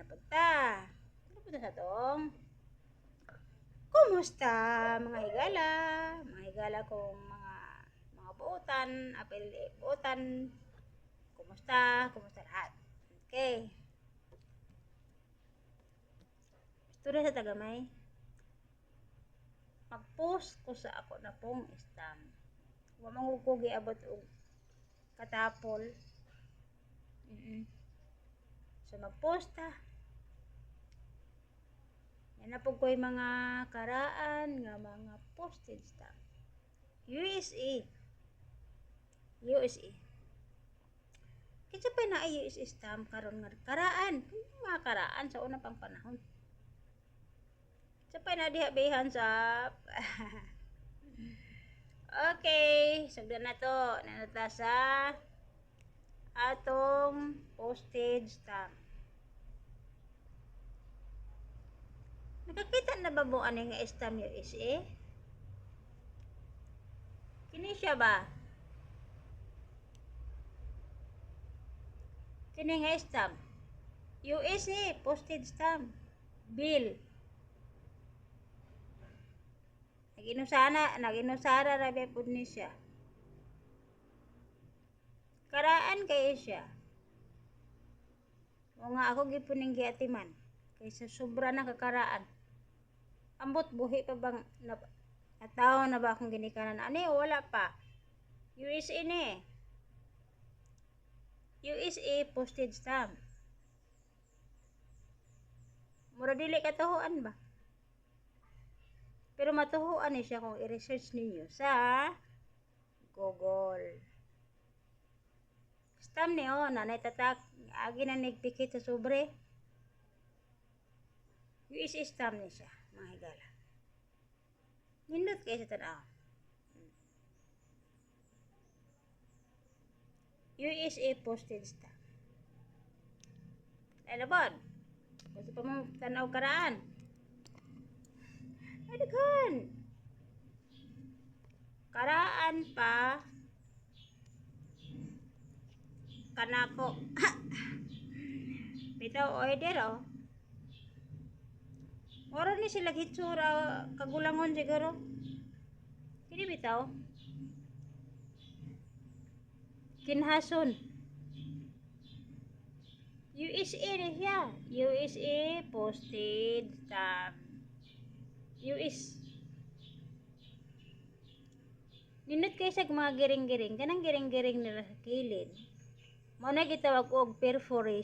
punta. Ano punta sa tong? Kumusta mga higala? Mga higala kong mga buutan, apel buutan. Kumusta? Kumusta lahat? Okay. Istorya sa tagamay. Mag-post ko sa ako na pong stamp. Wa mangukugi abot og katapol. So mag-post ta. Yan na po ko'y mga karaan nga mga postage stamp. USA. Kinsa pa na ay USA stamp karon nga karaan. Mga karaan sa una pang panahon. Sa pa na diha behan sa okay, sagdan na to. Nanata sa atong postage stamp. Nakakita na ba mo ano nga stamp USA? Kini siya ba? Kini nga stamp. USA postage stamp. Bill. Naginusara ra ba pud ni siya. Karaan kay siya. O nga ako gipuning giatiman kaysa sobra na kakaraan. Ambot buhi pa bang nataw na ba akong ginikanan? Ani wala pa. USA ni. USA postage stamp. Mura dili katuhuan ba? Pero matuhuan ni siya kung i-research ninyo sa Google. Stamp ni nanay tatak agi na nagpikit sa sobre. USA stamp ni siya, mga higala. Nindot kayo sa tanaw. USA postage stamp. Ay labon. Gusto pa mong tanaw karaan. Ay daghan. Karaan pa kanako. Bitaw order oh. Ora ni sila hitsura kagulangon siguro. Kini bitaw. Kinhason. USA ni siya. USA postage stamp. US. Ninot kayo sa mga giring-giring. Kanang giring-giring nila sa kilid. Mao na gitawag og perforation.